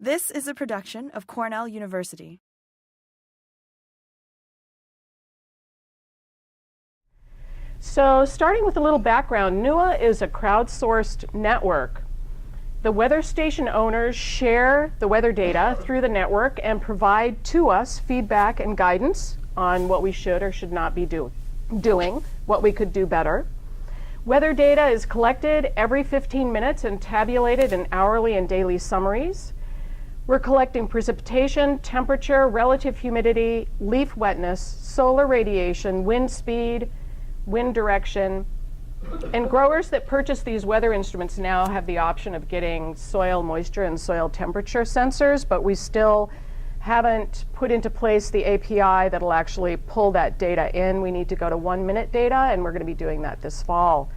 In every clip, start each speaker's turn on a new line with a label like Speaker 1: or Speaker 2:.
Speaker 1: This is a production of Cornell University.
Speaker 2: So starting with a little background, NEWA is a crowdsourced network. The weather station owners share the weather data through the network and provide to us feedback and guidance on what we should or should not be doing, what we could do better. Weather data is collected every 15 minutes and tabulated in hourly and daily summaries. We're collecting precipitation, temperature, relative humidity, leaf wetness, solar radiation, wind speed, wind direction. And growers that purchase these weather instruments now have the option of getting soil moisture and soil temperature sensors, but we still haven't put into place the API that'll actually pull that data in. We need to go to 1-minute data, and we're going to be doing that this fall.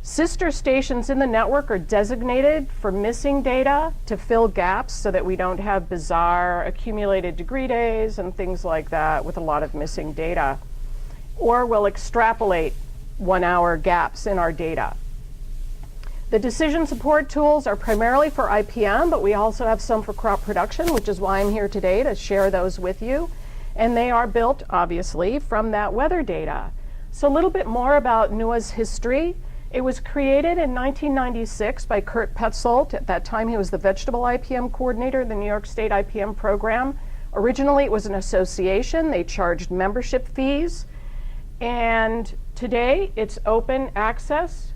Speaker 2: Sister stations in the network are designated for missing data to fill gaps so that we don't have bizarre accumulated degree days and things like that with a lot of missing data. Or we'll extrapolate 1-hour gaps in our data. The decision support tools are primarily for IPM, but we also have some for crop production, which is why I'm here today to share those with you. And they are built, obviously, from that weather data. So a little bit more about NEWA's history. It was created in 1996 by Kurt Petzold. At that time, he was the vegetable IPM coordinator in the New York State IPM program. Originally, it was an association. They charged membership fees. And today, it's open access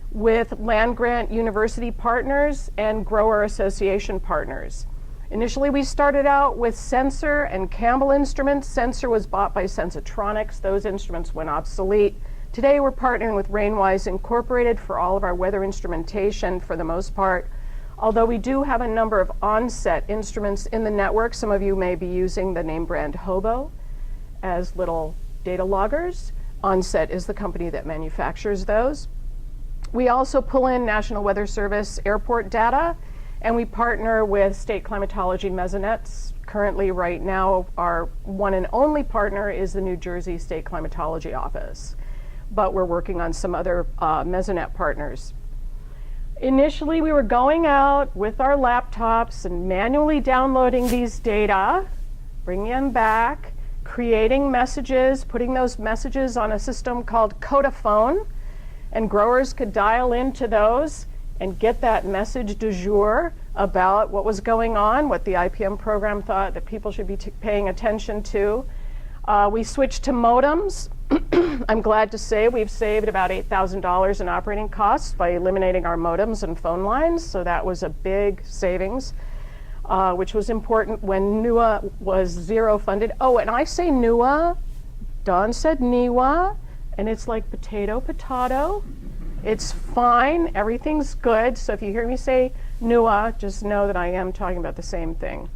Speaker 2: with land-grant university partners and grower association partners. Initially, we started out with Sensor and Campbell instruments. Sensor was bought by Sensatronics. Those instruments went obsolete. Today, we're partnering with Rainwise Incorporated for all of our weather instrumentation for the most part. Although we do have a number of onset instruments in the network. Some of you may be using the name brand Hobo as little data loggers. Onset is the company that manufactures those. We also pull in National Weather Service airport data, and we partner with state climatology mesonettes. Currently, right now, our one and only partner is the New Jersey State Climatology Office, but we're working on some other mesonet partners. Initially, we were going out with our laptops and manually downloading these data, bringing them back, creating messages, putting those messages on a system called Codaphone, and growers could dial into those and get that message du jour about what was going on, what the IPM program thought that people should be paying attention to. We switched to modems. I'm glad to say we've saved about $8,000 in operating costs by eliminating our modems and phone lines, so that was a big savings, which was important when NEWA was zero funded. Oh, and I say NEWA, Dawn said NEWA, and it's like potato. It's fine, everything's good. So if you hear me say NEWA, just know that I am talking about the same thing.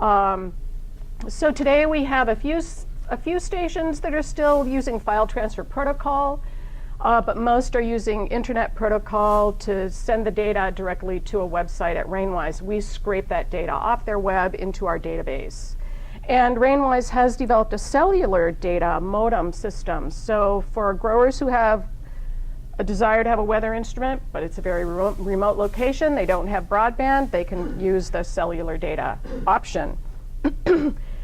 Speaker 2: So today we have a few stations that are still using file transfer protocol, but most are using internet protocol to send the data directly to a website at Rainwise. We scrape that data off their web into our database. And Rainwise has developed a cellular data modem system. So for growers who have a desire to have a weather instrument, but it's a very remote location, they don't have broadband, they can use the cellular data option.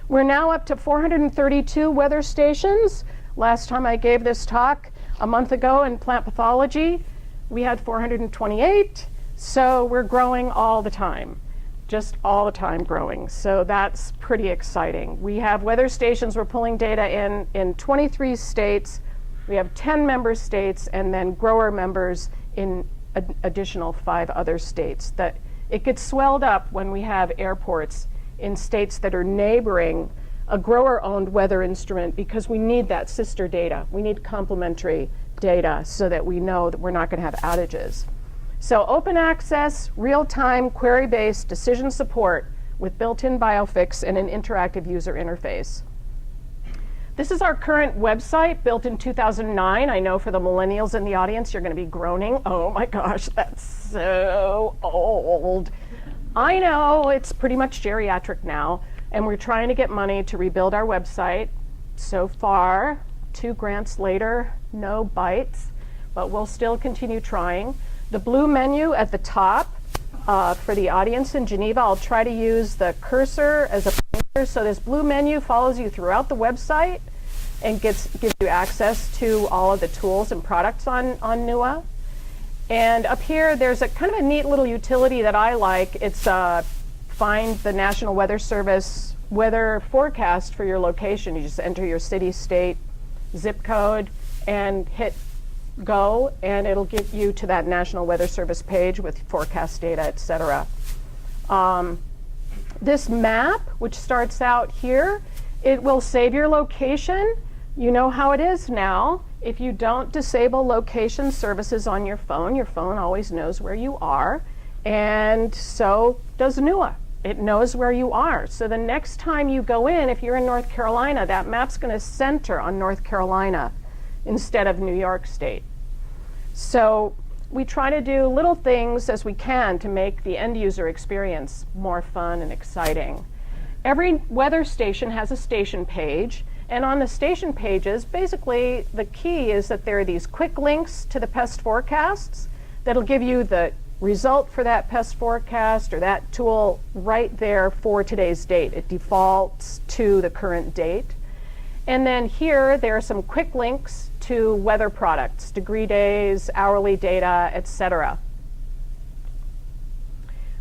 Speaker 2: We're now up to 432 weather stations. Last time I gave this talk a month ago in plant pathology, we had 428. So we're growing all the time, just all the time growing. So that's pretty exciting. We have weather stations, we're pulling data in 23 states. We have 10 member states and then grower members in additional 5 other states. That it gets swelled up when we have airports in states that are neighboring a grower-owned weather instrument because we need that sister data. We need complementary data so that we know that we're not going to have outages. So open access, real-time, query-based decision support with built-in biofix and an interactive user interface. This is our current website, built in 2009. I know for the millennials in the audience, you're going to be groaning. Oh my gosh, that's so old. I know, it's pretty much geriatric now, and we're trying to get money to rebuild our website. So far, 2 grants later, no bites, but we'll still continue trying. The blue menu at the top For the audience in Geneva, I'll try to use the cursor as a pointer. So this blue menu follows you throughout the website and gives you access to all of the tools and products on NEWA. And up here, there's a kind of a neat little utility that I like. It's find the National Weather Service weather forecast for your location. You just enter your city, state, zip code, and hit go, and it'll get you to that National Weather Service page with forecast data, etc. This map, which starts out here, it will save your location. You know how it is now. If you don't disable location services on your phone always knows where you are, and so does NEWA. It knows where you are. So the next time you go in, if you're in North Carolina, that map's going to center on North Carolina instead of New York State. So we try to do little things as we can to make the end user experience more fun and exciting. Every weather station has a station page, and on the station pages, basically the key is that there are these quick links to the pest forecasts that'll give you the result for that pest forecast or that tool right there for today's date. It defaults to the current date. And then here, there are some quick links to weather products, degree days, hourly data, etc.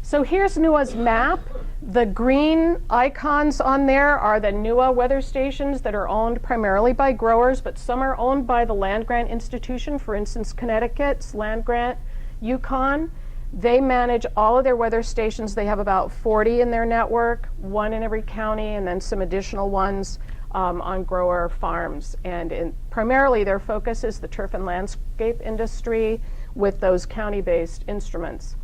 Speaker 2: So here's NEWA's map. The green icons on there are the NEWA weather stations that are owned primarily by growers, but some are owned by the land grant institution. For instance, Connecticut's land grant, Yukon. They manage all of their weather stations. They have about 40 in their network, one in every county, and then some additional ones on grower farms. And primarily their focus is the turf and landscape industry with those county-based instruments.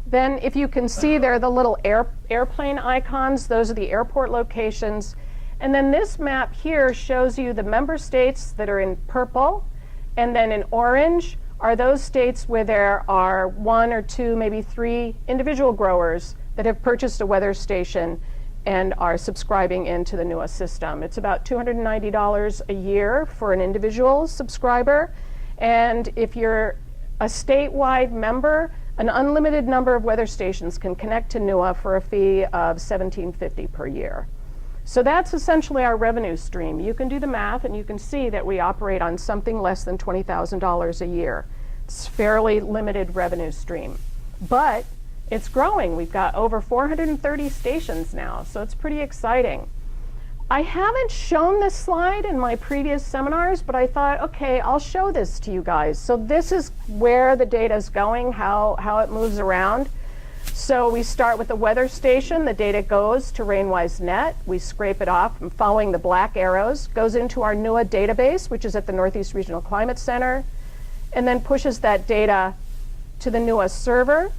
Speaker 2: Then if you can see there are the little airplane icons, those are the airport locations. And then this map here shows you the member states that are in purple, and then in orange are those states where there are 1 or 2, maybe 3 individual growers that have purchased a weather station and are subscribing into the NEWA system. It's about $290 a year for an individual subscriber. And if you're a statewide member, an unlimited number of weather stations can connect to NEWA for a fee of $17.50 per year. So that's essentially our revenue stream. You can do the math and you can see that we operate on something less than $20,000 a year. It's a fairly limited revenue stream. But it's growing. We've got over 430 stations now, so it's pretty exciting. I haven't shown this slide in my previous seminars, but I thought, okay, I'll show this to you guys. So this is where the data is going, how it moves around. So we start with the weather station. The data goes to RainWise.net. We scrape it off, and following the black arrows, goes into our NEWA database, which is at the Northeast Regional Climate Center, and then pushes that data to the NEWA server,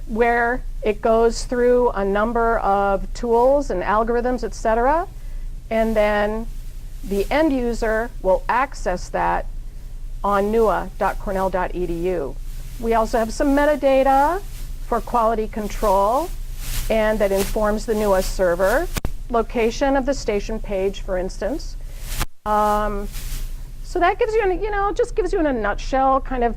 Speaker 2: where it goes through a number of tools and algorithms, etc. And then the end user will access that on newa.cornell.edu. We also have some metadata for quality control, and that informs the NEWA server. Location of the station page, for instance. So that gives you, just gives you in a nutshell kind of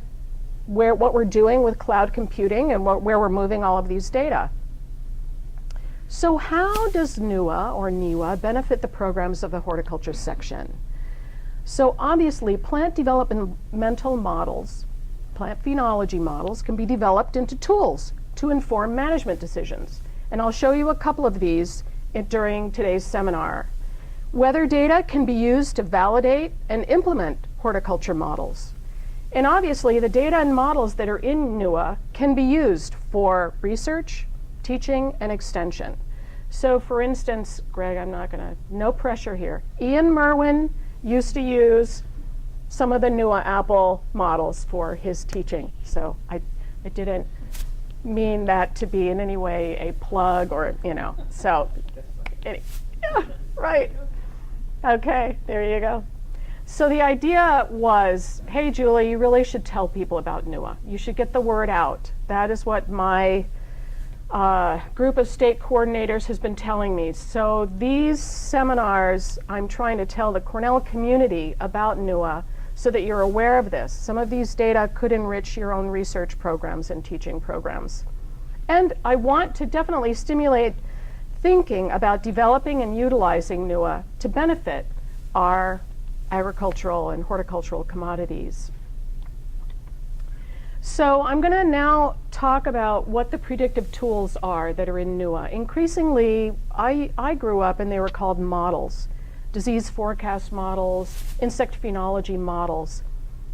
Speaker 2: what we're doing with cloud computing and where we're moving all of these data. So how does NEWA benefit the programs of the Horticulture Section? So obviously, plant developmental models, plant phenology models, can be developed into tools to inform management decisions. And I'll show you a couple of these during today's seminar. Weather data can be used to validate and implement horticulture models. And obviously, the data and models that are in NEWA can be used for research, teaching, and extension. So for instance, Greg, no pressure here. Ian Merwin used to use some of the NEWA Apple models for his teaching. So I didn't mean that to be in any way a plug or, so, yeah, right. Okay, there you go. So the idea was, hey, Julie, you really should tell people about NEWA. You should get the word out. That is what my group of state coordinators has been telling me. So these seminars, I'm trying to tell the Cornell community about NEWA so that you're aware of this. Some of these data could enrich your own research programs and teaching programs. And I want to definitely stimulate thinking about developing and utilizing NEWA to benefit our agricultural and horticultural commodities. So I'm going to now talk about what the predictive tools are that are in NEWA. Increasingly, I grew up and they were called models, disease forecast models, insect phenology models.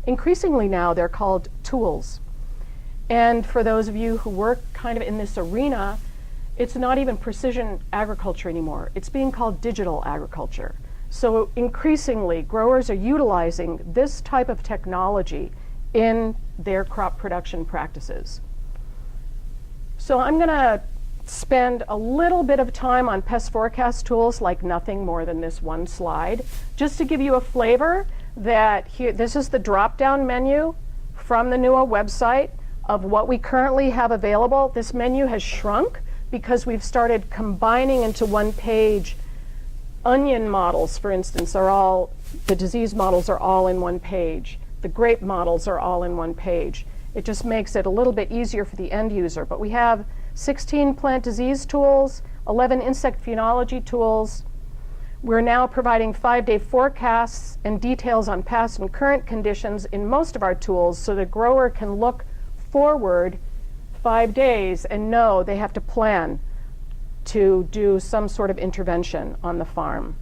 Speaker 2: Increasingly now they're called tools. And for those of you who work kind of in this arena, it's not even precision agriculture anymore. It's being called digital agriculture. So increasingly, growers are utilizing this type of technology in their crop production practices. So I'm going to spend a little bit of time on pest forecast tools, like nothing more than this one slide, just to give you a flavor that here, this is the drop-down menu from the NEWA website of what we currently have available. This menu has shrunk because we've started combining into one page. Onion models, for instance, are all, the disease models are all in one page. The grape models are all in one page. It just makes it a little bit easier for the end user. But we have 16 plant disease tools, 11 insect phenology tools. We're now providing 5-day forecasts and details on past and current conditions in most of our tools so the grower can look forward 5 days and know they have to plan to do some sort of intervention on the farm.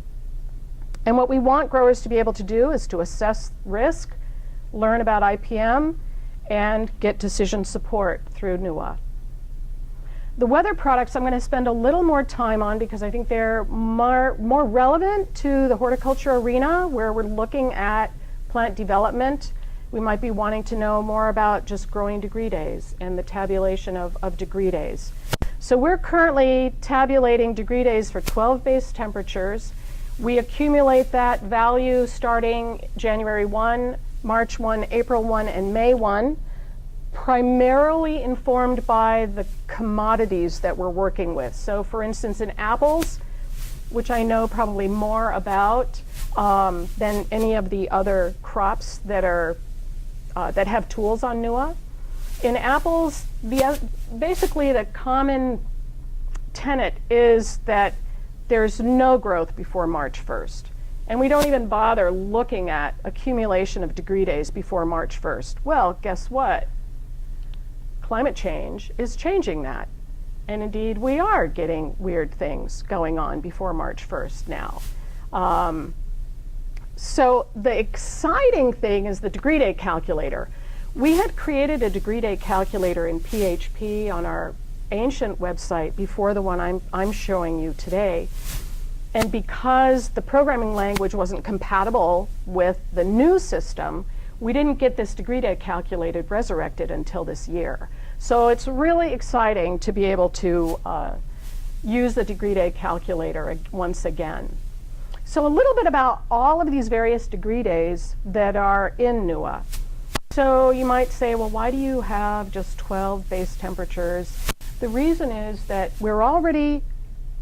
Speaker 2: And what we want growers to be able to do is to assess risk, learn about IPM, and get decision support through NEWA. The weather products I'm going to spend a little more time on because I think they're more relevant to the horticulture arena where we're looking at plant development. We might be wanting to know more about just growing degree days and the tabulation of degree days. So we're currently tabulating degree days for 12 base temperatures. We accumulate that value starting January 1, March 1, April 1, and May 1, primarily informed by the commodities that we're working with. So for instance, in apples, which I know probably more about than any of the other crops that are that have tools on NEWA. In apples, basically the common tenet is that there's no growth before March 1st. And we don't even bother looking at accumulation of degree days before March 1st. Well, guess what? Climate change is changing that. And indeed, we are getting weird things going on before March 1st now. So the exciting thing is the degree day calculator. We had created a degree day calculator in PHP on our ancient website before the one I'm showing you today. And because the programming language wasn't compatible with the new system, we didn't get this degree day calculator resurrected until this year. So it's really exciting to be able to use the degree day calculator once again. So a little bit about all of these various degree days that are in NEWA. So you might say, well, why do you have just 12 base temperatures? The reason is that we're already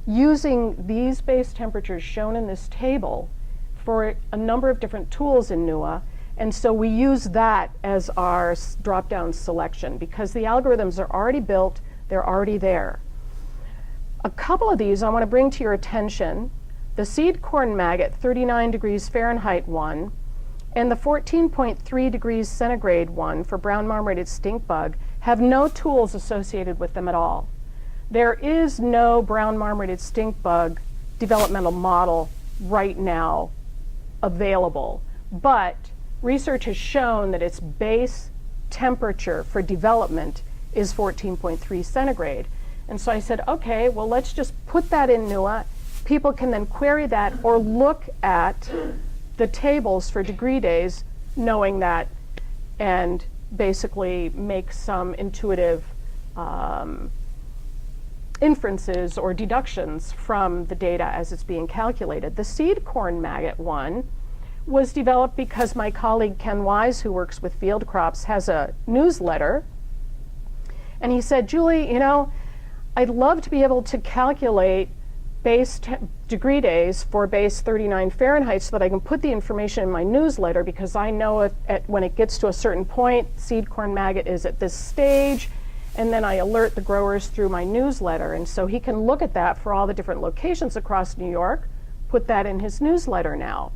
Speaker 2: using these base temperatures shown in this table for a number of different tools in NEWA, and so we use that as our drop-down selection because the algorithms are already built, they're already there. A couple of these I want to bring to your attention. The seed corn maggot 39 degrees Fahrenheit one and the 14.3 degrees centigrade one for brown marmorated stink bug have no tools associated with them at all. There is no brown marmorated stink bug developmental model right now available, but research has shown that its base temperature for development is 14.3 centigrade. And so I said, okay, well, let's just put that in NEWA. People can then query that or look at the tables for degree days knowing that and basically make some intuitive inferences or deductions from the data as it's being calculated. The seed corn maggot one was developed because my colleague Ken Wise, who works with field crops, has a newsletter. And he said, Julie, you know, I'd love to be able to calculate base degree days for base 39 Fahrenheit so that I can put the information in my newsletter because I know when it gets to a certain point, seed corn maggot is at this stage, and then I alert the growers through my newsletter. And so he can look at that for all the different locations across New York, put that in his newsletter now.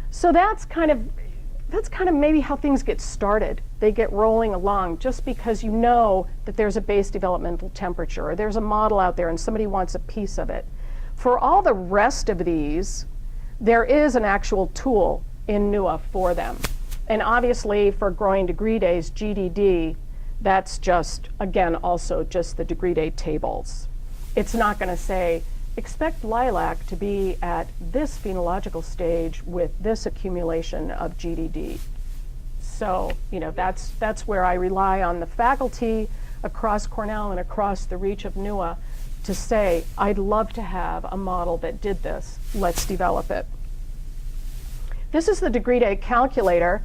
Speaker 2: So that's kind of maybe how things get started. They get rolling along just because you know that there's a base developmental temperature, or there's a model out there and somebody wants a piece of it. For all the rest of these, there is an actual tool in NEWA for them. And obviously for growing degree days, GDD, that's just, again, also just the degree day tables. It's not going to say, expect lilac to be at this phenological stage with this accumulation of GDD. So, you know, that's where I rely on the faculty across Cornell and across the reach of NEWA to say, I'd love to have a model that did this. Let's develop it. This is the degree day calculator,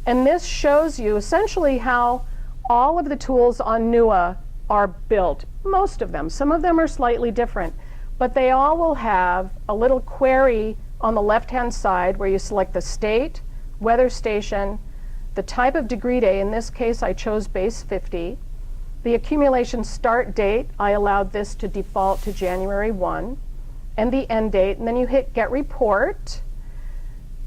Speaker 2: and this shows you essentially how all of the tools on NEWA are built. Most of them. Some of them are slightly different, but they all will have a little query on the left-hand side where you select the state, weather station, the type of degree day. In this case, I chose base 50. The accumulation start date, I allowed this to default to January 1, and the end date, and then you hit Get Report.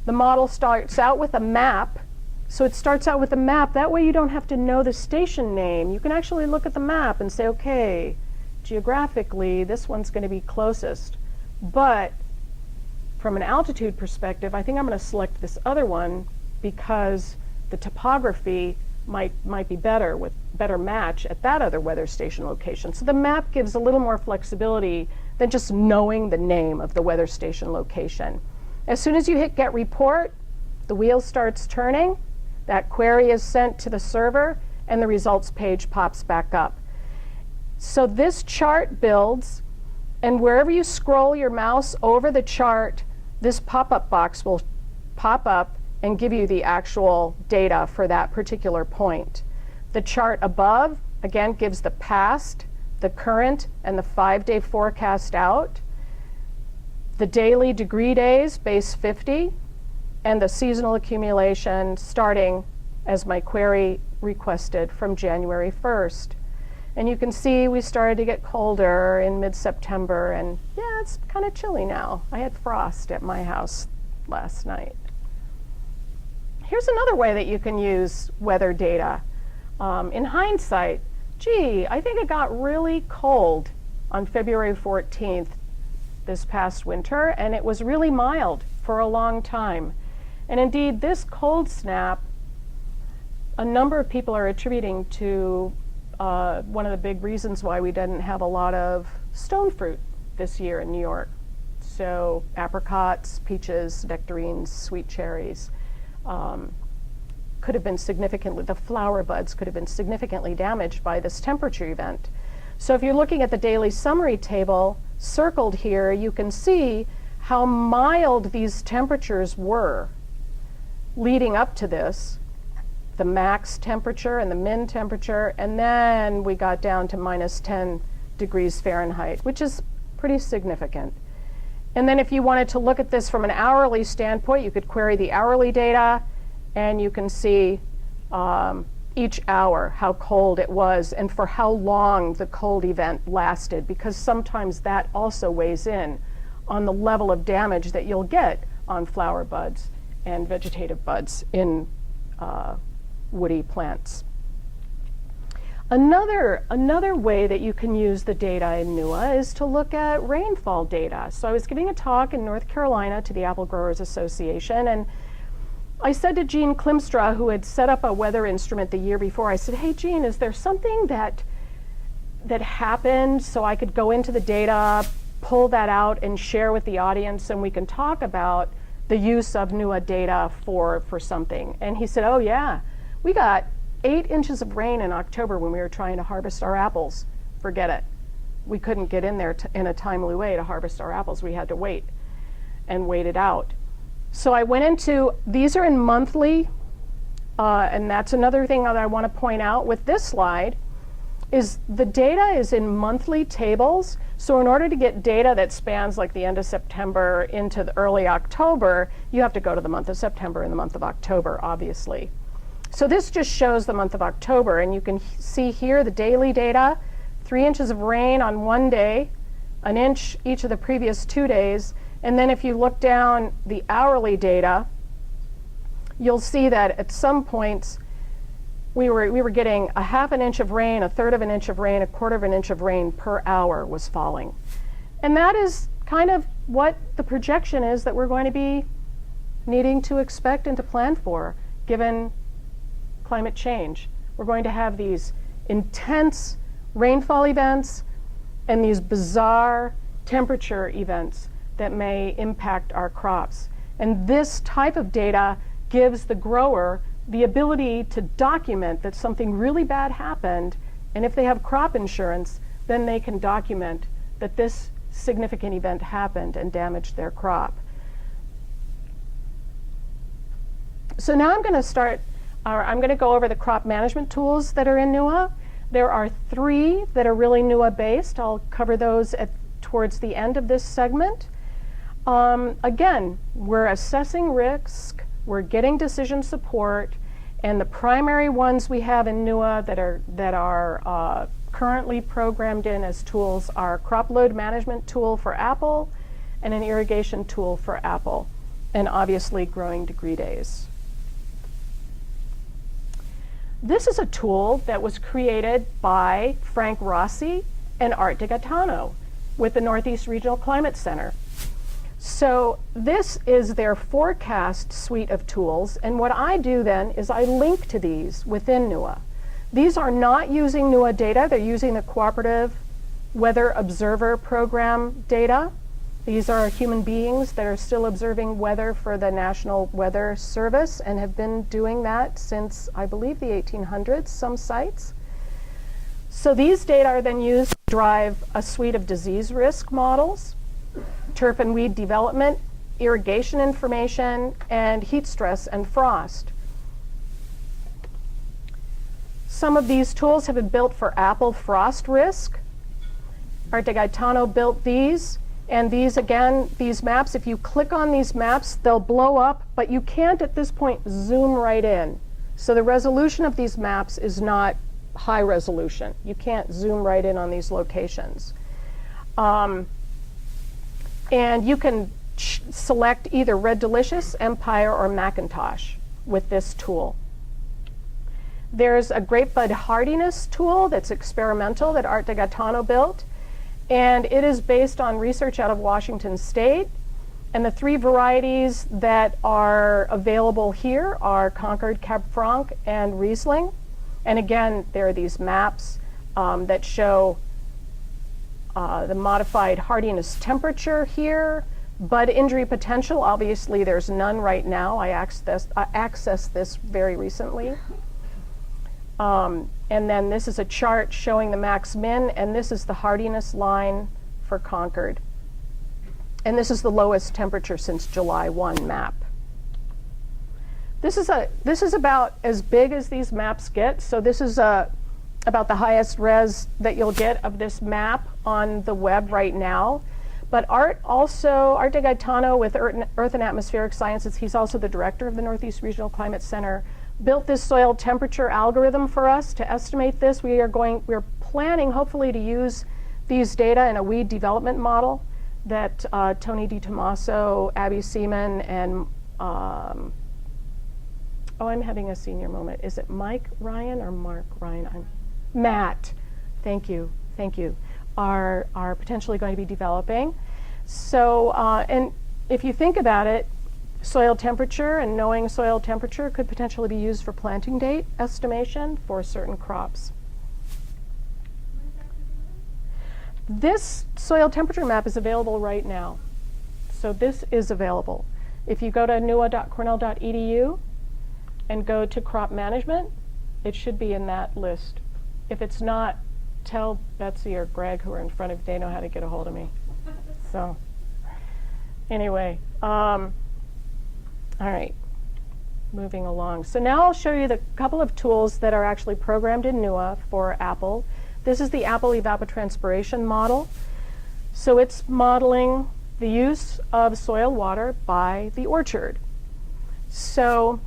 Speaker 2: The model starts out with a map, so it starts out with a map. That way you don't have to know the station name. You can actually look at the map and say, okay, geographically, this one's going to be closest. But from an altitude perspective, I think I'm going to select this other one because the topography might be better with better match at that other weather station location. So the map gives a little more flexibility than just knowing the name of the weather station location. As soon as you hit Get Report, the wheel starts turning, that query is sent to the server, and the results page pops back up. So this chart builds, and wherever you scroll your mouse over the chart, this pop-up box will pop up and give you the actual data for that particular point. The chart above, again, gives the past, the current, and the 5-day forecast out. The daily degree days, base 50, and the seasonal accumulation starting, as my query requested, from January 1st. And you can see we started to get colder in mid-September, and yeah, it's kind of chilly now. I had frost at my house last night. Here's another way that you can use weather data. In hindsight, gee, I think it got really cold on February 14th this past winter, and it was really mild for a long time. And indeed, this cold snap, a number of people are attributing to one of the big reasons why we didn't have a lot of stone fruit this year in New York. So apricots, peaches, nectarines, sweet cherries could have been significantly, the flower buds could have been significantly damaged by this temperature event. So if you're looking at the daily summary table circled here, you can see how mild these temperatures were leading up to this, the max temperature and the min temperature, and then we got down to minus 10 degrees Fahrenheit, which is pretty significant. And then if you wanted to look at this from an hourly standpoint, you could query the hourly data, and you can see each hour how cold it was and for how long the cold event lasted, because sometimes that also weighs in on the level of damage that you'll get on flower buds and vegetative buds in woody plants. Another way that you can use the data in NEWA is to look at rainfall data. So I was giving a talk in North Carolina to the Apple Growers Association, and I said to Jean Klimstra, who had set up a weather instrument the year before, I said, hey Jean, is there something that happened so I could go into the data, pull that out and share with the audience, and we can talk about the use of NEWA data for something? And he said, oh yeah, we got 8 inches of rain in October when we were trying to harvest our apples. Forget it. We couldn't get in there in a timely way to harvest our apples. We had to wait and wait it out. So I went into, these are in monthly, and that's another thing that I want to point out with this slide, is the data is in monthly tables. So in order to get data that spans like the end of September into the early October, you have to go to the month of September and the month of October, obviously. So this just shows the month of October, and you can see here the daily data, 3 inches of rain on one day, an inch each of the previous 2 days, and then if you look down the hourly data, you'll see that at some points we were getting a half an inch of rain, a third of an inch of rain, a quarter of an inch of rain per hour was falling. And that is kind of what the projection is that we're going to be needing to expect and to plan for, given climate change. We're going to have these intense rainfall events and these bizarre temperature events that may impact our crops. And this type of data gives the grower the ability to document that something really bad happened, and if they have crop insurance, then they can document that this significant event happened and damaged their crop. So now I'm going to go over the crop management tools that are in NEWA. There are 3 that are really NEWA based. I'll cover those towards the end of this segment. Again, we're assessing risk, we're getting decision support, and the primary ones we have in NEWA that are currently programmed in as tools are crop load management tool for apple and an irrigation tool for apple, and obviously growing degree days. This is a tool that was created by Frank Rossi and Art DeGaetano with the Northeast Regional Climate Center. So this is their forecast suite of tools, and what I do then is I link to these within NEWA. These are not using NEWA data, they're using the Cooperative Weather Observer Program data. These are human beings that are still observing weather for the National Weather Service and have been doing that since, I believe, the 1800s, some sites. So these data are then used to drive a suite of disease risk models, turf and weed development, irrigation information, and heat stress and frost. Some of these tools have been built for apple frost risk. Art DeGaetano built these. And these, again, these maps, if you click on these maps, they'll blow up, but you can't at this point zoom right in. So the resolution of these maps is not high resolution. You can't zoom right in on these locations. And you can select either Red Delicious, Empire, or Macintosh with this tool. There's a grape bud hardiness tool that's experimental that Art DeGaetano built. And it is based on research out of Washington State. And the 3 varieties that are available here are Concord, Cab Franc, and Riesling. And again, there are these maps that show the modified hardiness temperature here. Bud injury potential, obviously there's none right now. I accessed this very recently. And then this is a chart showing the max min, and this is the hardiness line for Concord. And this is the lowest temperature since July 1 map. This is about as big as these maps get. So this is about the highest res that you'll get of this map on the web right now. But Art DeGaetano with Earth and Atmospheric Sciences, he's also the director of the Northeast Regional Climate Center, built this soil temperature algorithm for us to estimate this. We're planning hopefully to use these data in a weed development model that Tony DiTomaso, Abby Seaman, and I'm having a senior moment. Is it Mike Ryan or Mark Ryan? Matt, thank you, are potentially going to be developing. So, and if you think about it, soil temperature and knowing soil temperature could potentially be used for planting date estimation for certain crops. This soil temperature map is available right now. So this is available. If you go to newa.cornell.edu and go to crop management, it should be in that list. If it's not, tell Betsy or Greg who are in front of you, they know how to get a hold of me. So anyway, all right, moving along. So now I'll show you the couple of tools that are actually programmed in NEWA for apple. This is the apple evapotranspiration model. So it's modeling the use of soil water by the orchard. So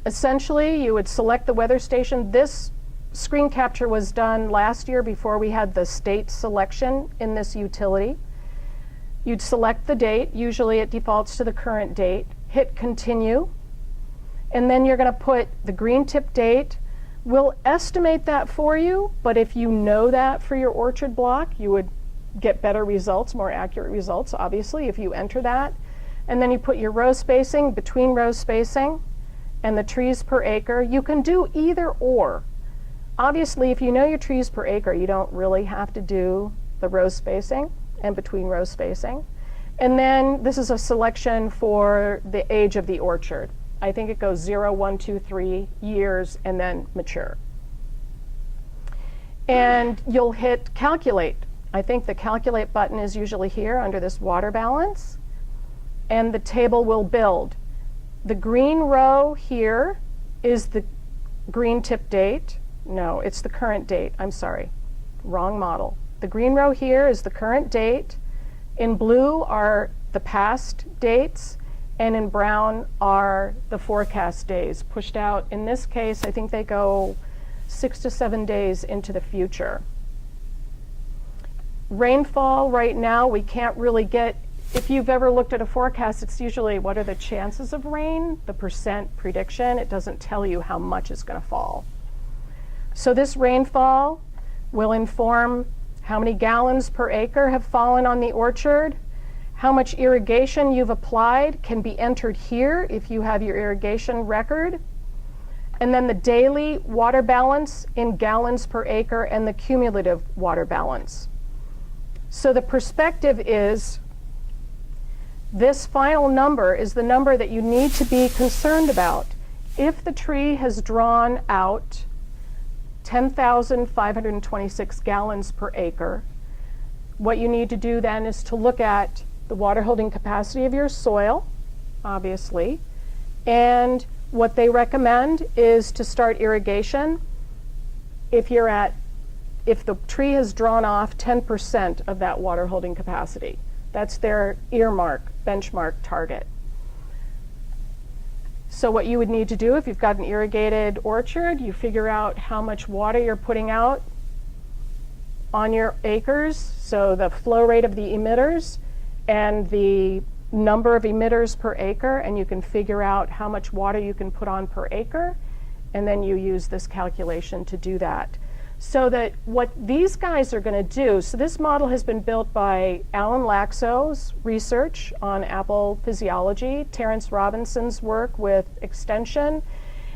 Speaker 2: Essentially, you would select the weather station. This screen capture was done last year before we had the state selection in this utility. You'd select the date. Usually it defaults to the current date. Hit continue. And then you're going to put the green tip date. We'll estimate that for you, but if you know that for your orchard block, you would get better results, more accurate results, obviously, if you enter that. And then you put your row spacing, between row spacing, and the trees per acre. You can do either or. Obviously, if you know your trees per acre, you don't really have to do the row spacing and between row spacing. And then this is a selection for the age of the orchard. I think it goes 0, 1, 2, 3 years and then mature. And you'll hit calculate. I think the calculate button is usually here under this water balance. And the table will build. The green row here is the green tip date. No, it's the current date. I'm sorry, wrong model. The green row here is the current date. In blue are the past dates, and in brown are the forecast days pushed out. In this case, I think they go 6 to 7 days into the future. Rainfall right now, we can't really get, if you've ever looked at a forecast, it's usually what are the chances of rain, the percent prediction. It doesn't tell you how much is going to fall. So this rainfall will inform how many gallons per acre have fallen on the orchard. How much irrigation you've applied can be entered here if you have your irrigation record. And then the daily water balance in gallons per acre and the cumulative water balance. So the perspective is this final number is the number that you need to be concerned about. If the tree has drawn out 10,526 gallons per acre, what you need to do then is to look at the water holding capacity of your soil, obviously, and what they recommend is to start irrigation if the tree has drawn off 10% of that water holding capacity. That's their earmark, benchmark target. So what you would need to do if you've got an irrigated orchard, you figure out how much water you're putting out on your acres, so the flow rate of the emitters and the number of emitters per acre, and you can figure out how much water you can put on per acre, and then you use this calculation to do that. So that what these guys are going to do, so this model has been built by Alan Laxo's research on apple physiology, Terrence Robinson's work with extension,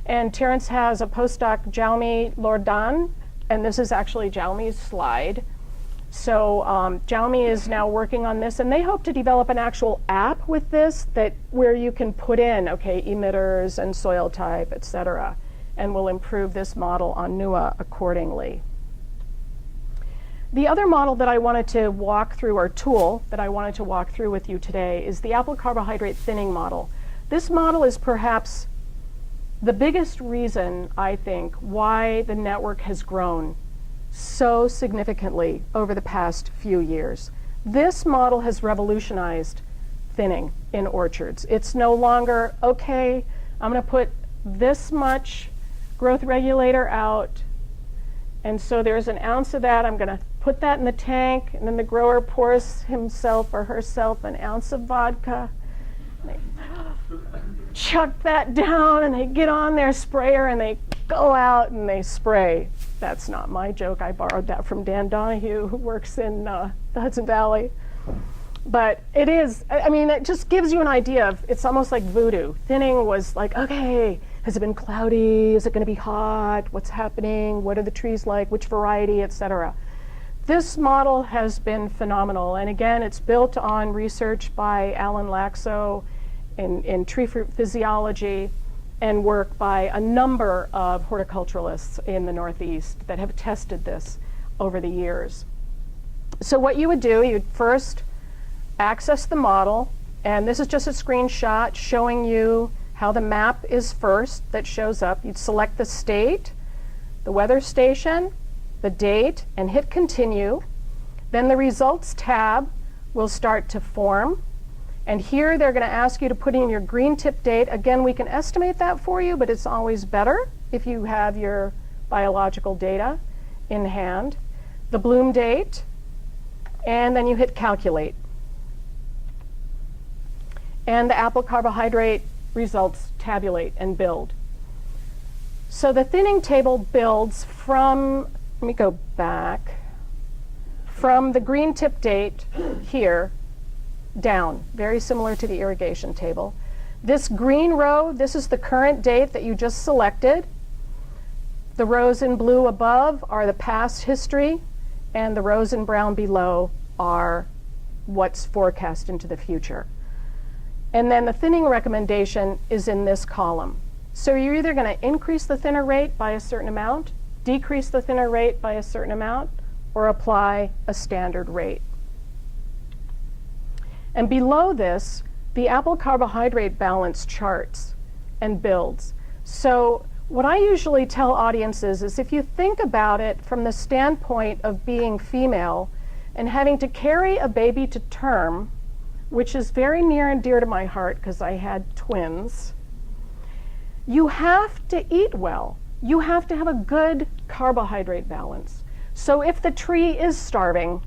Speaker 2: and Terrence has a postdoc, Jaume Lordan, and this is actually Jaume's slide. So Jaume is now working on this, and they hope to develop an actual app with this where you can put in, okay, emitters and soil type, et cetera, and will improve this model on NEWA accordingly. The other model that I wanted to walk through, or tool that I wanted to walk through with you today, is the apple carbohydrate thinning model. This model is perhaps the biggest reason, I think, why the network has grown so significantly over the past few years. This model has revolutionized thinning in orchards. It's no longer, okay, I'm going to put this much growth regulator out, and so there's an ounce of that, I'm going to put that in the tank, and then the grower pours himself or herself an ounce of vodka, and they chuck that down, and they get on their sprayer, and they go out and they spray. That's not my joke. I borrowed that from Dan Donahue, who works in the Hudson Valley. But it is, I mean, it just gives you an idea of, it's almost like voodoo. Thinning was like, okay, has it been cloudy? Is it going to be hot? What's happening? What are the trees like? Which variety, et cetera. This model has been phenomenal. And again, it's built on research by Alan Laxo in tree fruit physiology and work by a number of horticulturalists in the Northeast that have tested this over the years. So what you would do, you'd first access the model, and this is just a screenshot showing you how the map is first that shows up. You'd select the state, the weather station, the date, and hit continue. Then the results tab will start to form. And here they're going to ask you to put in your green tip date. Again, we can estimate that for you, but it's always better if you have your biological data in hand. The bloom date, and then you hit calculate. And the apple carbohydrate results tabulate and build. So the thinning table builds from, let me go back, from the green tip date here down, very similar to the irrigation table. This green row, this is the current date that you just selected. The rows in blue above are the past history, and the rows in brown below are what's forecast into the future. And then the thinning recommendation is in this column. So you're either going to increase the thinner rate by a certain amount, decrease the thinner rate by a certain amount, or apply a standard rate. And below this, the apple carbohydrate balance charts and builds. So what I usually tell audiences is if you think about it from the standpoint of being female and having to carry a baby to term, which is very near and dear to my heart because I had twins, you have to eat well. You have to have a good carbohydrate balance. So if the tree is starving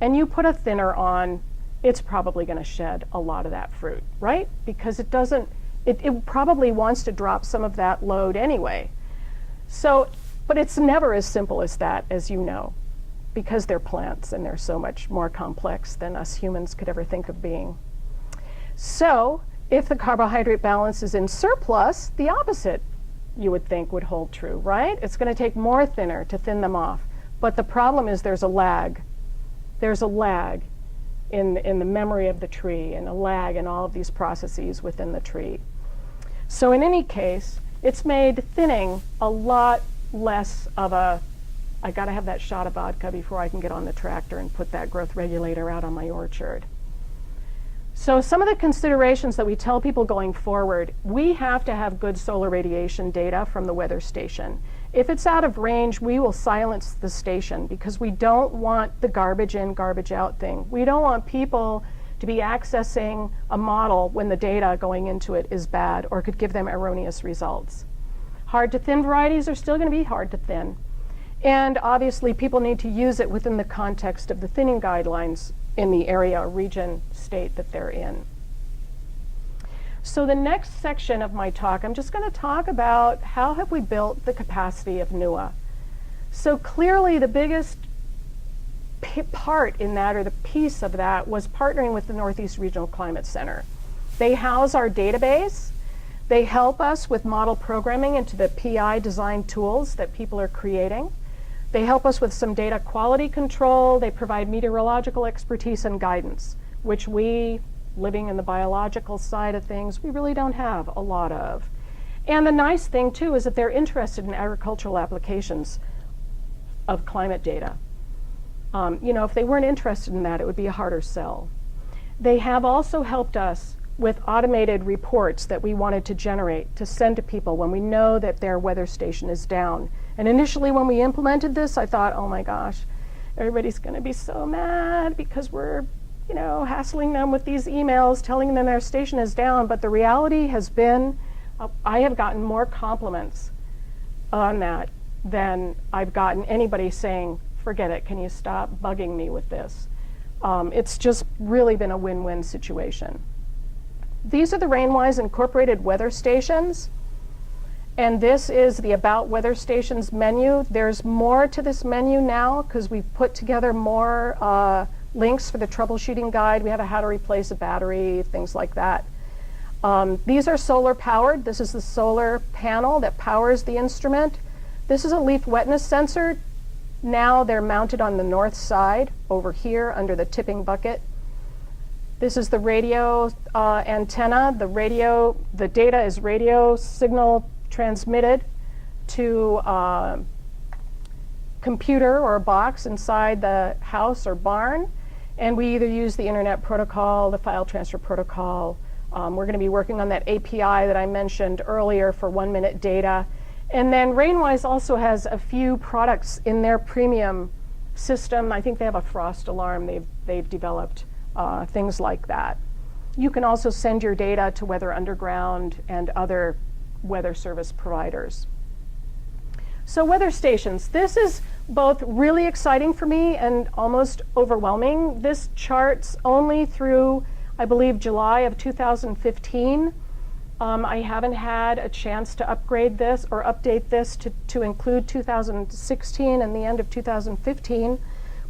Speaker 2: and you put a thinner on, it's probably going to shed a lot of that fruit, right? Because it probably wants to drop some of that load anyway. So, but it's never as simple as that, as you know, because they're plants and they're so much more complex than us humans could ever think of being. So if the carbohydrate balance is in surplus, the opposite you would think would hold true, right? It's going to take more thinner to thin them off. But the problem is there's a lag. There's a lag in the memory of the tree and a lag in all of these processes within the tree. So in any case, it's made thinning a lot less of a, I got to have that shot of vodka before I can get on the tractor and put that growth regulator out on my orchard. So some of the considerations that we tell people going forward, we have to have good solar radiation data from the weather station. If it's out of range, we will silence the station because we don't want the garbage in, garbage out thing. We don't want people to be accessing a model when the data going into it is bad or could give them erroneous results. Hard to thin varieties are still going to be hard to thin. And obviously people need to use it within the context of the thinning guidelines in the area or region, state that they're in. So the next section of my talk, I'm just going to talk about how have we built the capacity of NEWA. So clearly the biggest part in that, or the piece of that, was partnering with the Northeast Regional Climate Center. They house our database. They help us with model programming into the PI design tools that people are creating. They help us with some data quality control. They provide meteorological expertise and guidance, which we, living in the biological side of things, we really don't have a lot of. And the nice thing too is that they're interested in agricultural applications of climate data. You know, if they weren't interested in that, it would be a harder sell. They have also helped us with automated reports that we wanted to generate to send to people when we know that their weather station is down. And initially when we implemented this, I thought, oh my gosh, everybody's going to be so mad because we're, you know, hassling them with these emails telling them their station is down. But the reality has been, I have gotten more compliments on that than I've gotten anybody saying, forget it, can you stop bugging me with this? It's just really been a win-win situation. These are the RainWise incorporated weather stations. And this is the About Weather Stations menu. There's more to this menu now because we've put together more links for the troubleshooting guide. We have a how to replace a battery, things like that. These are solar powered. This is the solar panel that powers the instrument. This is a leaf wetness sensor. Now they're mounted on the north side over here under the tipping bucket. This is the radio antenna. The data is radio signal transmitted to a computer or a box inside the house or barn. And we either use the internet protocol, the file transfer protocol. We're going to be working on that API that I mentioned earlier for 1-minute data. And then RainWise also has a few products in their premium system. I think they have a frost alarm they've developed, things like that. You can also send your data to Weather Underground and other weather service providers. So weather stations, this is both really exciting for me and almost overwhelming. This charts only through, I believe, July of 2015. I haven't had a chance to upgrade this or update this to include 2016 and the end of 2015.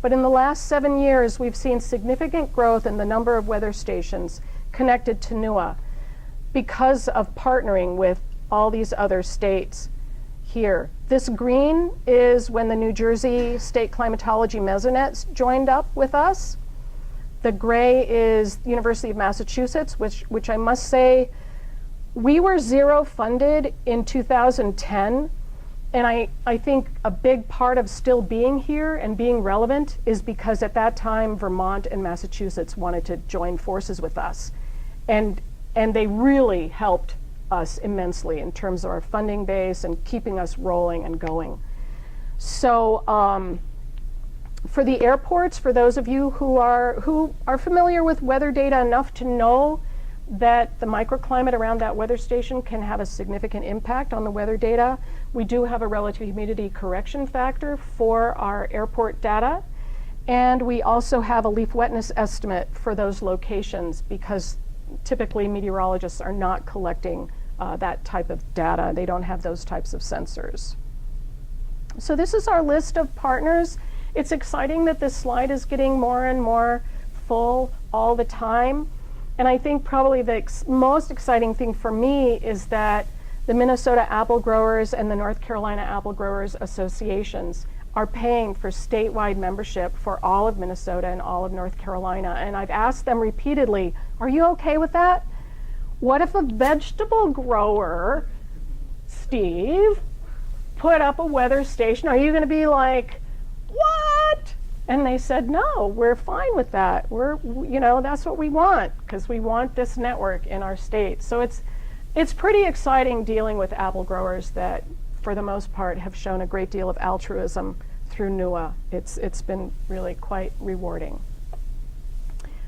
Speaker 2: But in the last 7 years, we've seen significant growth in the number of weather stations connected to NEWA because of partnering with all these other states here. This green is when the New Jersey State Climatology Mesonet joined up with us. The gray is the University of Massachusetts, which I must say, we were zero funded in 2010, and I think a big part of still being here and being relevant is because at that time Vermont and Massachusetts wanted to join forces with us, and they really helped us immensely in terms of our funding base and keeping us rolling and going. So for the airports, for those of you who are familiar with weather data enough to know that the microclimate around that weather station can have a significant impact on the weather data, we do have a relative humidity correction factor for our airport data. And we also have a leaf wetness estimate for those locations because typically meteorologists are not collecting that type of data. They don't have those types of sensors. So this is our list of partners. It's exciting that this slide is getting more and more full all the time. And I think probably the most exciting thing for me is that the Minnesota Apple Growers and the North Carolina Apple Growers Associations are paying for statewide membership for all of Minnesota and all of North Carolina. And I've asked them repeatedly, are you okay with that? What if a vegetable grower, Steve, put up a weather station? Are you going to be like, what? And they said, no, we're fine with that. That's what we want, because we want this network in our state. So it's pretty exciting dealing with apple growers that, for the most part, have shown a great deal of altruism through NEWA. It's been really quite rewarding.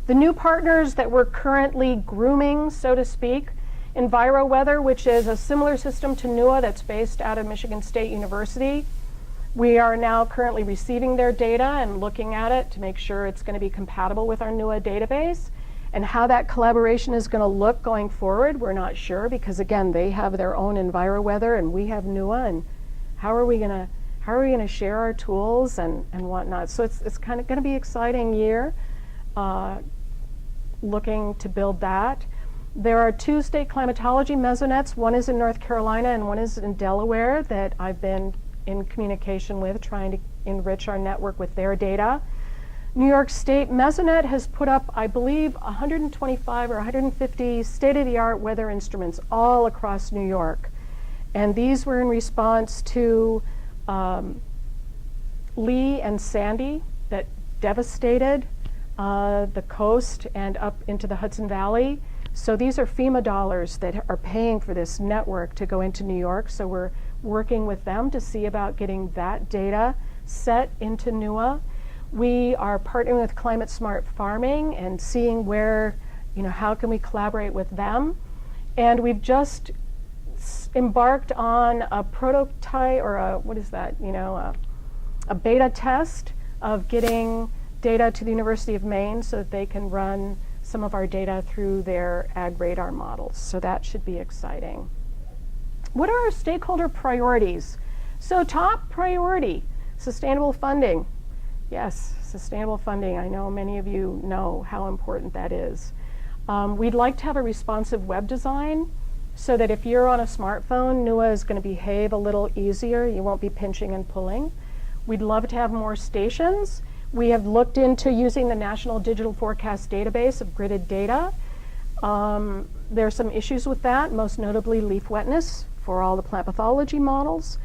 Speaker 2: The new partners that we're currently grooming, so to speak, EnviroWeather, which is a similar system to NEWA that's based out of Michigan State University. We are now currently receiving their data and looking at it to make sure it's going to be compatible with our NEWA database. And how that collaboration is going to look going forward, we're not sure, because again, they have their own EnviroWeather and we have NEWA, and how are we going to share our tools and whatnot. So it's kind of going to be an exciting year looking to build that. There are 2 state climatology mesonets. One is in North Carolina and one is in Delaware that I've been in communication with, trying to enrich our network with their data. New York State Mesonet has put up, I believe, 125 or 150 state-of-the-art weather instruments all across New York. And these were in response to Lee and Sandy that devastated the coast and up into the Hudson Valley. So these are FEMA dollars that are paying for this network to go into New York. So we're working with them to see about getting that data set into NEWA. We are partnering with Climate Smart Farming and seeing where, how can we collaborate with them. And we've just embarked on a prototype, or a beta test of getting data to the University of Maine so that they can run some of our data through their ag radar models. So that should be exciting. What are our stakeholder priorities? So top priority, sustainable funding. Yes, sustainable funding. I know many of you know how important that is. We'd like to have a responsive web design so that if you're on a smartphone, NEWA is going to behave a little easier. You won't be pinching and pulling. We'd love to have more stations. We have looked into using the National Digital Forecast Database of gridded data. There are some issues with that, most notably leaf wetness for all the plant pathology models.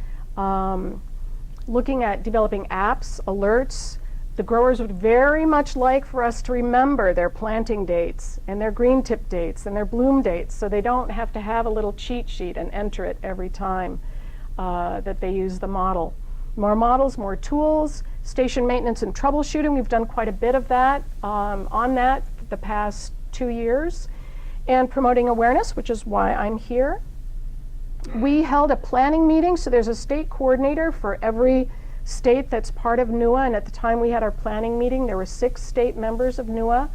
Speaker 2: Looking at developing apps, alerts. The growers would very much like for us to remember their planting dates and their green tip dates and their bloom dates, so they don't have to have a little cheat sheet and enter it every time that they use the model. More models, more tools, station maintenance and troubleshooting. We've done quite a bit of that on that the past 2 years. and promoting awareness, which is why I'm here. We held a planning meeting, so there's a state coordinator for every state that's part of NEWA, and at the time we had our planning meeting, there were 6 state members of NEWA.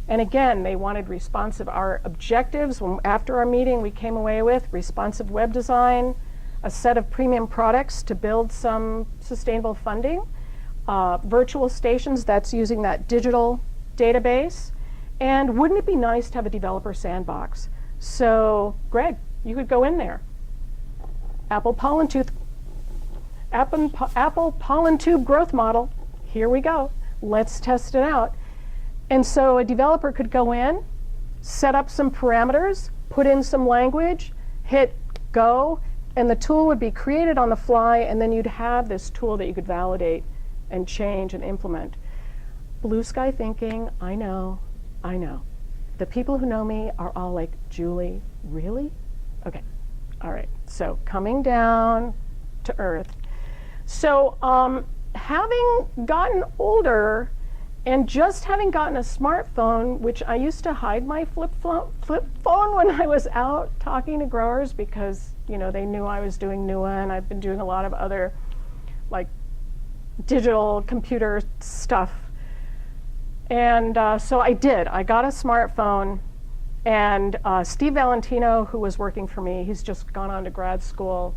Speaker 2: And again, they wanted responsive. Our objectives, after our meeting, we came away with responsive web design, a set of premium products to build some sustainable funding, virtual stations, that's using that digital database, and wouldn't it be nice to have a developer sandbox? So, Greg, you could go in there. Apple pollen tube growth model. Here we go. Let's test it out. And so a developer could go in, set up some parameters, put in some language, hit go, and the tool would be created on the fly, and then you'd have this tool that you could validate and change and implement. Blue sky thinking, I know. The people who know me are all like, Julie, really? Okay, all right, so coming down to earth. So having gotten older and just having gotten a smartphone, which I used to hide my flip phone when I was out talking to growers because, you know, they knew I was doing NEWA, and I've been doing a lot of other like digital computer stuff. And so I got a smartphone, and Steve Valentino, who was working for me, he's just gone on to grad school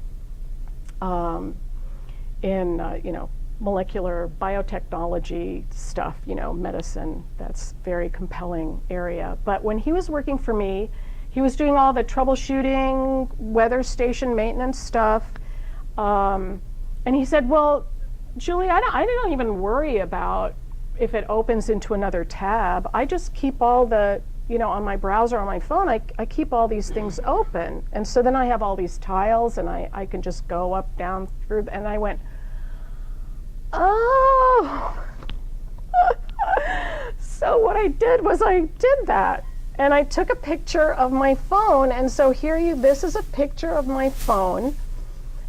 Speaker 2: in, you know, molecular biotechnology stuff, you know, medicine. That's very compelling area. But when he was working for me, he was doing all the troubleshooting, weather station maintenance stuff. And he said, well, Julie, I don't even worry about if it opens into another tab. I just keep all the, you know, on my browser, on my phone, I keep all these things open. And so then I have all these tiles, and I can just go up, down, through, and I went, oh. So what I did was I did that. And I took a picture of my phone, and so this is a picture of my phone.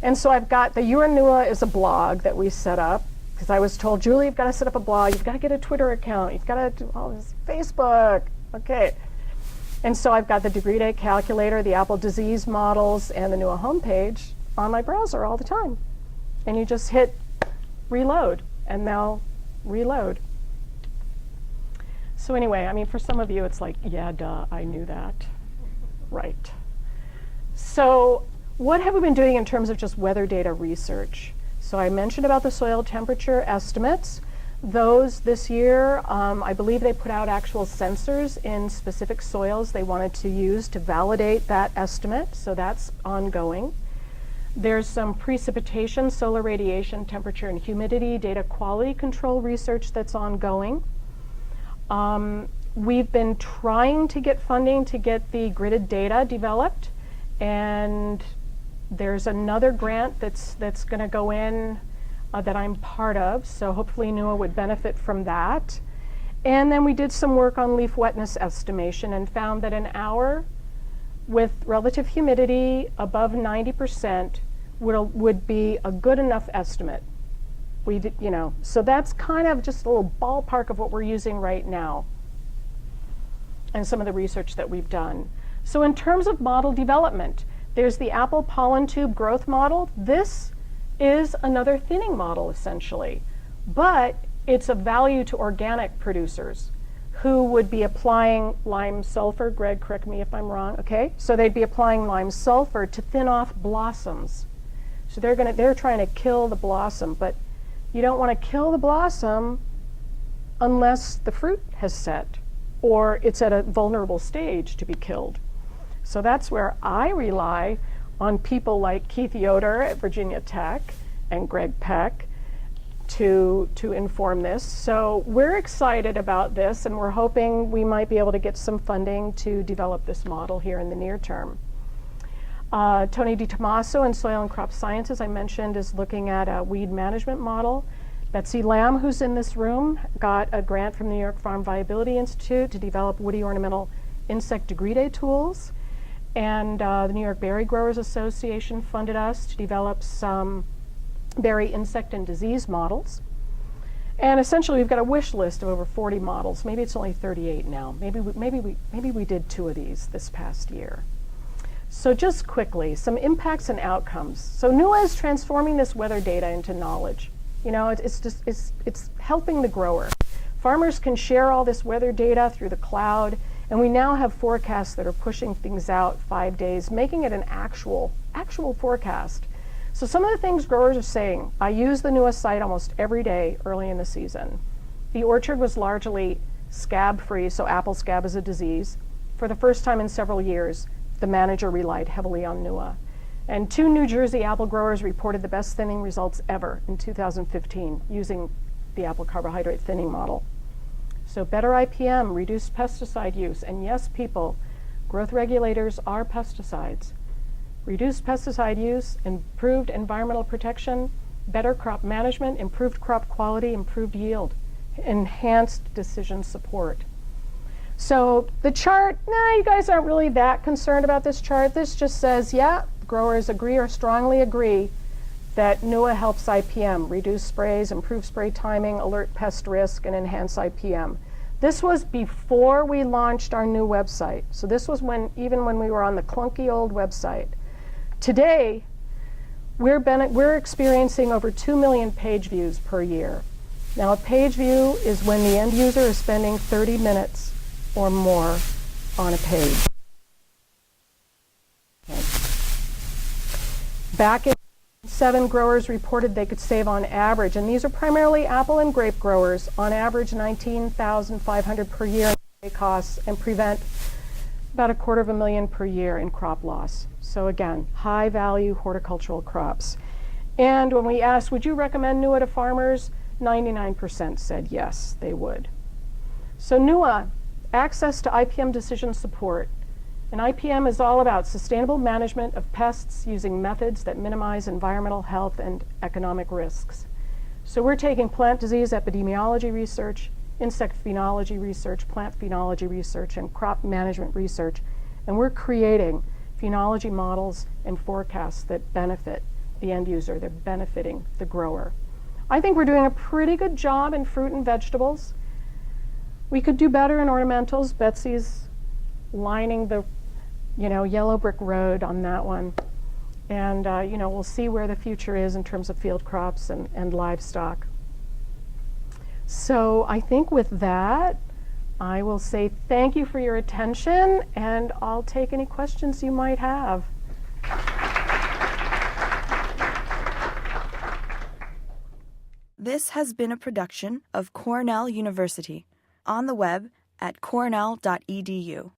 Speaker 2: And so I've got the NEWA is a blog that we set up, because I was told, Julie, you've got to set up a blog, you've got to get a Twitter account, you've got to do all this Facebook. Okay. And so I've got the degree day calculator, the Apple disease models, and the NEWA homepage on my browser all the time. And you just hit reload, and they'll reload. So anyway, I mean, for some of you, it's like, yeah, duh, I knew that. Right. So what have we been doing in terms of just weather data research? So I mentioned about the soil temperature estimates. Those this year, I believe they put out actual sensors in specific soils they wanted to use to validate that estimate, so that's ongoing. There's some precipitation, solar radiation, temperature and humidity, data quality control research that's ongoing. We've been trying to get funding to get the gridded data developed, and there's another grant that's going to go in that I'm part of, so hopefully NEWA would benefit from that. And then we did some work on leaf wetness estimation and found that an hour with relative humidity above 90% would be a good enough estimate. We did, you know, so that's kind of just a little ballpark of what we're using right now and some of the research that we've done. So in terms of model development, there's the apple pollen tube growth model. This is another thinning model essentially, but it's of value to organic producers who would be applying lime sulfur. Greg, correct me if I'm wrong, okay? So they'd be applying lime sulfur to thin off blossoms. So they're trying to kill the blossom, but you don't want to kill the blossom unless the fruit has set or it's at a vulnerable stage to be killed. So that's where I rely on people like Keith Yoder at Virginia Tech and Greg Peck to inform this. So we're excited about this, and we're hoping we might be able to get some funding to develop this model here in the near term. Tony DiTomaso in Soil and Crop Sciences, I mentioned, is looking at a weed management model. Betsy Lamb, who's in this room, got a grant from the New York Farm Viability Institute to develop woody ornamental insect degree day tools. And the New York Berry Growers Association funded us to develop some berry insect and disease models. And essentially, we've got a wish list of over 40 models. Maybe it's only 38 now. Maybe we did 2 of these this past year. So just quickly, some impacts and outcomes. So NEWA is transforming this weather data into knowledge. You know, it's helping the grower. Farmers can share all this weather data through the cloud, and we now have forecasts that are pushing things out 5 days, making it an actual forecast. So some of the things growers are saying, I use the NEWA site almost every day early in the season. The orchard was largely scab-free, so apple scab is a disease. For the first time in several years, the manager relied heavily on NEWA. And 2 New Jersey apple growers reported the best thinning results ever in 2015 using the apple carbohydrate thinning model. So better IPM, reduced pesticide use, and yes, people, growth regulators are pesticides. Reduced pesticide use, improved environmental protection, better crop management, improved crop quality, improved yield, enhanced decision support. So the chart, you guys aren't really that concerned about this chart. This just says, yeah, growers agree or strongly agree that NEWA helps IPM, reduce sprays, improve spray timing, alert pest risk, and enhance IPM. This was before we launched our new website. So this was even when we were on the clunky old website. Today, we're experiencing over 2 million page views per year. Now, a page view is when the end user is spending 30 minutes or more on a page. Okay. Back in 2007, growers reported they could save on average, and these are primarily apple and grape growers, on average $19,500 per year in spray costs and prevent about $250,000 per year in crop loss. So again, high value horticultural crops. And when we asked, would you recommend NEWA to farmers? 99% said yes, they would. So NEWA, access to IPM decision support. And IPM is all about sustainable management of pests using methods that minimize environmental, health, and economic risks. So we're taking plant disease epidemiology research, insect phenology research, plant phenology research, and crop management research, and we're creating phenology models and forecasts that benefit the end user. They're benefiting the grower. I think we're doing a pretty good job in fruit and vegetables. We could do better in ornamentals. Betsy's lining the yellow brick road on that one. And we'll see where the future is in terms of field crops and livestock. So I think with that, I will say thank you for your attention, and I'll take any questions you might have.
Speaker 1: This has been a production of Cornell University, on the web at cornell.edu.